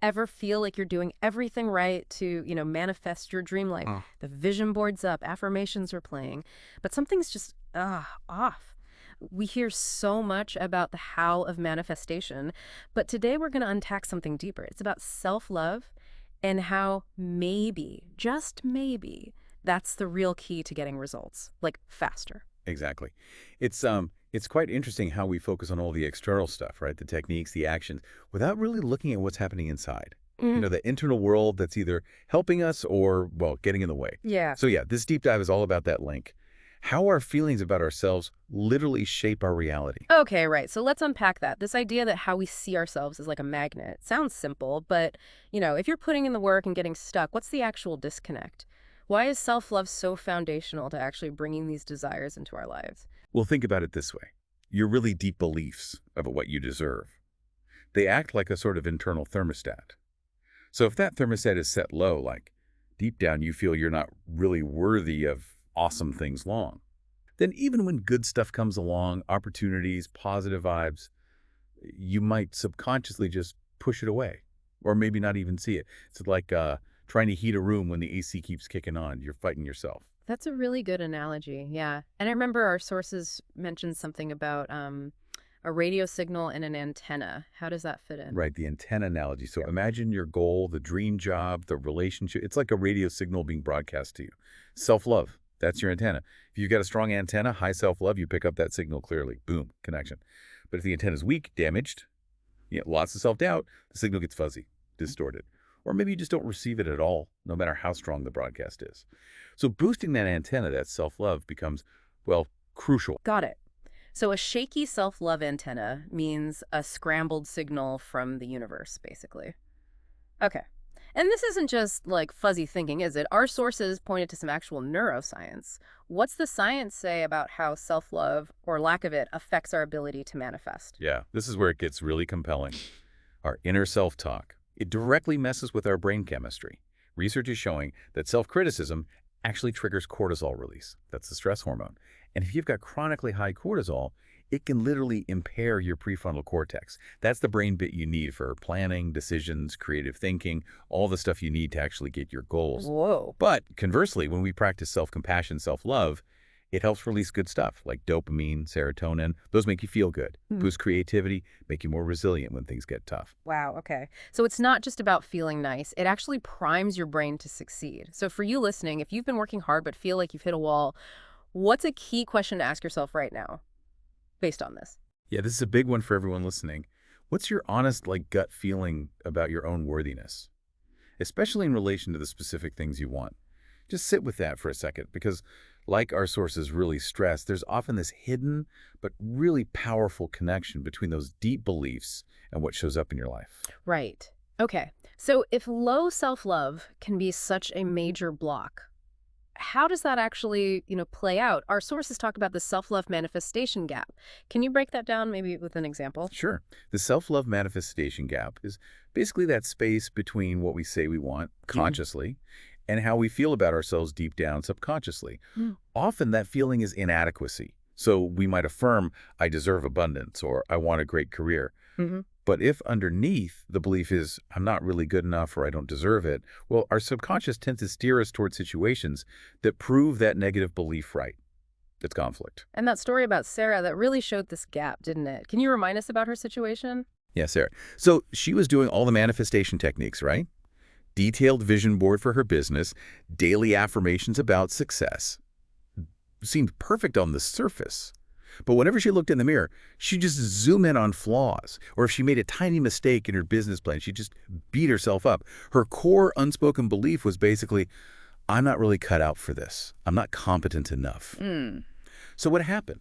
Ever feel like you're doing everything right to, manifest your dream life? Huh. The vision board's up, affirmations are playing, but something's just off. We hear so much about the how of manifestation, but today we're going to unpack something deeper. It's about self-love and how maybe, just maybe, that's the real key to getting results, like faster. Exactly. It's quite interesting how we focus on all the external stuff, right? The techniques, the actions, without really looking at what's happening inside. The internal world that's either helping us or, well, getting in the way. Yeah. So yeah, this deep dive is all about that link. How our feelings about ourselves literally shape our reality. Okay, right. So let's unpack that. This idea that how we see ourselves is like a magnet sounds simple, but, if you're putting in the work and getting stuck, what's the actual disconnect? Why is self-love so foundational to actually bringing these desires into our lives? Well, think about it this way. Your really deep beliefs about what you deserve, they act like a sort of internal thermostat. So if that thermostat is set low, like deep down you feel you're not really worthy of awesome things long, then even when good stuff comes along, opportunities, positive vibes, you might subconsciously just push it away or maybe not even see it. It's like trying to heat a room when the AC keeps kicking on. You're fighting yourself. That's a really good analogy, yeah. And I remember our sources mentioned something about a radio signal and an antenna. How does that fit in? Right, the antenna analogy. So imagine your goal, the dream job, the relationship. It's like a radio signal being broadcast to you. Self-love, that's your antenna. If you've got a strong antenna, high self-love, you pick up that signal clearly. Boom, connection. But if the antenna is weak, damaged, lots of self-doubt, the signal gets fuzzy, distorted. Or maybe you just don't receive it at all, no matter how strong the broadcast is. So boosting that antenna, that self-love, becomes, well, crucial. Got it. So a shaky self-love antenna means a scrambled signal from the universe, basically. Okay. And this isn't just like fuzzy thinking, is it? Our sources pointed to some actual neuroscience. What's the science say about how self-love, or lack of it, affects our ability to manifest? Yeah, this is where it gets really compelling. Our inner self-talk. It directly messes with our brain chemistry. Research is showing that self-criticism actually triggers cortisol release. That's the stress hormone. And if you've got chronically high cortisol, it can literally impair your prefrontal cortex. That's the brain bit you need for planning, decisions, creative thinking, all the stuff you need to actually get your goals. Whoa. But conversely, when we practice self-compassion, self-love, it helps release good stuff like dopamine, serotonin. Those make you feel good, boost creativity, make you more resilient when things get tough. Wow, okay. So it's not just about feeling nice. It actually primes your brain to succeed. So for you listening, if you've been working hard but feel like you've hit a wall, what's a key question to ask yourself right now based on this? Yeah, this is a big one for everyone listening. What's your honest, gut feeling about your own worthiness, especially in relation to the specific things you want? Just sit with that for a second because, like our sources really stress, there's often this hidden but really powerful connection between those deep beliefs and what shows up in your life. Right. Okay. So if low self-love can be such a major block, how does that actually, play out? Our sources talk about the self-love manifestation gap. Can you break that down maybe with an example? Sure. The self-love manifestation gap is basically that space between what we say we want consciously and how we feel about ourselves deep down subconsciously. Mm. Often that feeling is inadequacy. So we might affirm, I deserve abundance or I want a great career. Mm-hmm. But if underneath the belief is, I'm not really good enough or I don't deserve it, well, our subconscious tends to steer us towards situations that prove that negative belief right. It's conflict. And that story about Sarah, that really showed this gap, didn't it? Can you remind us about her situation? Yes, Sarah. So she was doing all the manifestation techniques, right? Detailed vision board for her business, daily affirmations about success. Seemed perfect on the surface. But whenever she looked in the mirror, she'd just zoom in on flaws. Or if she made a tiny mistake in her business plan, she'd just beat herself up. Her core unspoken belief was basically, I'm not really cut out for this. I'm not competent enough. So what happened?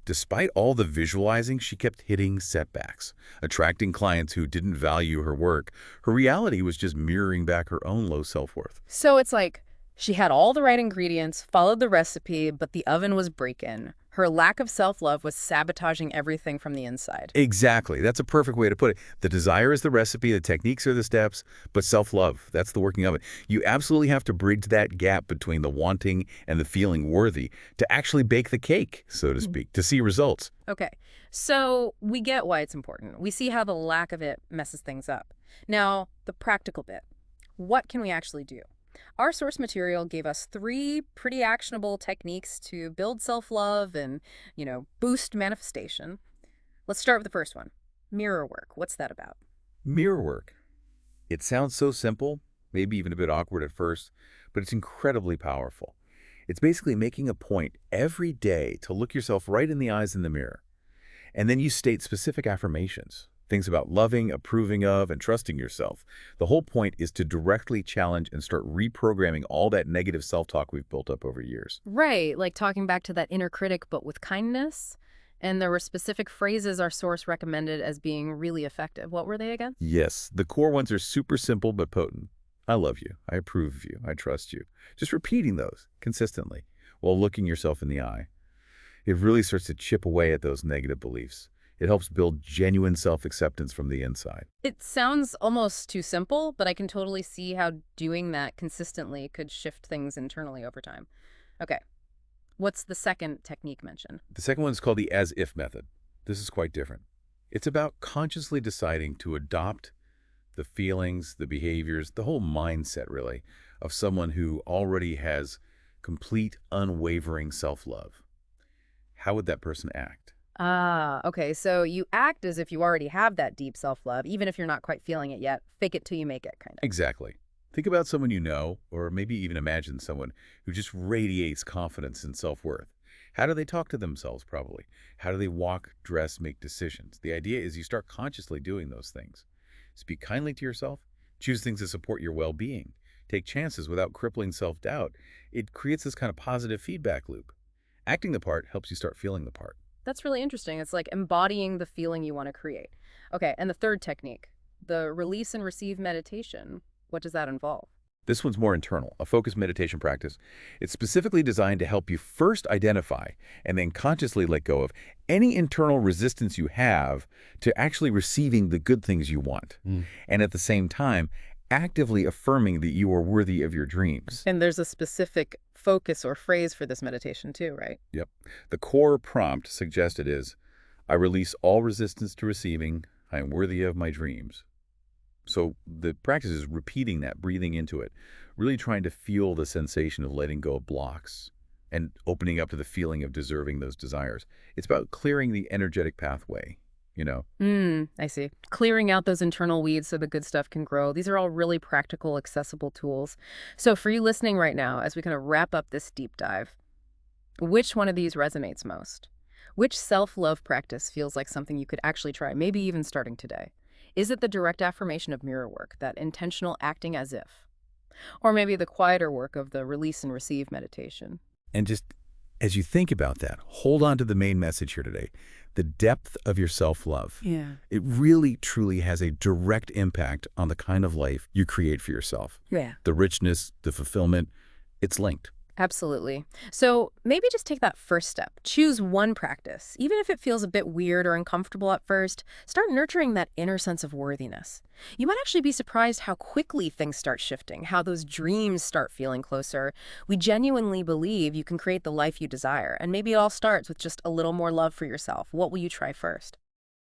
Despite all the visualizing, she kept hitting setbacks, attracting clients who didn't value her work. Her reality was just mirroring back her own low self-worth. So it's like She had all the right ingredients, followed the recipe, but the oven was breaking. Her lack of self-love was sabotaging everything from the inside. Exactly. That's a perfect way to put it. The desire is the recipe, the techniques are the steps, but self-love, that's the working of it. You absolutely have to bridge that gap between the wanting and the feeling worthy to actually bake the cake, so to speak, to see results. Okay, so we get why it's important. We see how the lack of it messes things up. Now, the practical bit. What can we actually do? Our source material gave us 3 pretty actionable techniques to build self-love and, boost manifestation. Let's start with the first one. Mirror work. What's that about? Mirror work. It sounds so simple, maybe even a bit awkward at first, but it's incredibly powerful. It's basically making a point every day to look yourself right in the eyes in the mirror. And then you state specific affirmations, things about loving, approving of, and trusting yourself. The whole point is to directly challenge and start reprogramming all that negative self-talk we've built up over years. Right, like talking back to that inner critic, but with kindness. And there were specific phrases our source recommended as being really effective. What were they again? Yes, the core ones are super simple but potent. I love you. I approve of you. I trust you. Just repeating those consistently while looking yourself in the eye. It really starts to chip away at those negative beliefs. It helps build genuine self-acceptance from the inside. It sounds almost too simple, but I can totally see how doing that consistently could shift things internally over time. Okay, what's the second technique mentioned? The second one is called the as-if method. This is quite different. It's about consciously deciding to adopt the feelings, the behaviors, the whole mindset, really, of someone who already has complete, unwavering self-love. How would that person act? Ah, okay, so you act as if you already have that deep self-love, even if you're not quite feeling it yet. Fake it till you make it, kind of. Exactly. Think about someone you know, or maybe even imagine someone who just radiates confidence and self-worth. How do they talk to themselves, probably? How do they walk, dress, make decisions? The idea is you start consciously doing those things. Speak kindly to yourself. Choose things that support your well-being. Take chances without crippling self-doubt. It creates this kind of positive feedback loop. Acting the part helps you start feeling the part. That's really interesting. It's like embodying the feeling you want to create. Okay, and the third technique, the release and receive meditation. What does that involve? This one's more internal, a focused meditation practice. It's specifically designed to help you first identify and then consciously let go of any internal resistance you have to actually receiving the good things you want. And at the same time, actively affirming that you are worthy of your dreams. And there's a specific focus or phrase for this meditation too, right? Yep. The core prompt suggested is, I release all resistance to receiving. I am worthy of my dreams. So the practice is repeating that, breathing into it, really trying to feel the sensation of letting go of blocks and opening up to the feeling of deserving those desires. It's about clearing the energetic pathway, you know. I see. Clearing out those internal weeds so the good stuff can grow. These are all really practical, accessible tools. So for you listening right now, as we kind of wrap up this deep dive, which one of these resonates most? Which self-love practice feels like something you could actually try, maybe even starting today? Is it the direct affirmation of mirror work, that intentional acting as if? Or maybe the quieter work of the release and receive meditation? And just as you think about that, hold on to the main message here today, the depth of your self-love. Yeah. It really, truly has a direct impact on the kind of life you create for yourself. Yeah. The richness, the fulfillment, it's linked. Absolutely. So maybe just take that first step. Choose one practice. Even if it feels a bit weird or uncomfortable at first, start nurturing that inner sense of worthiness. You might actually be surprised how quickly things start shifting, how those dreams start feeling closer. We genuinely believe you can create the life you desire, and maybe it all starts with just a little more love for yourself. What will you try first?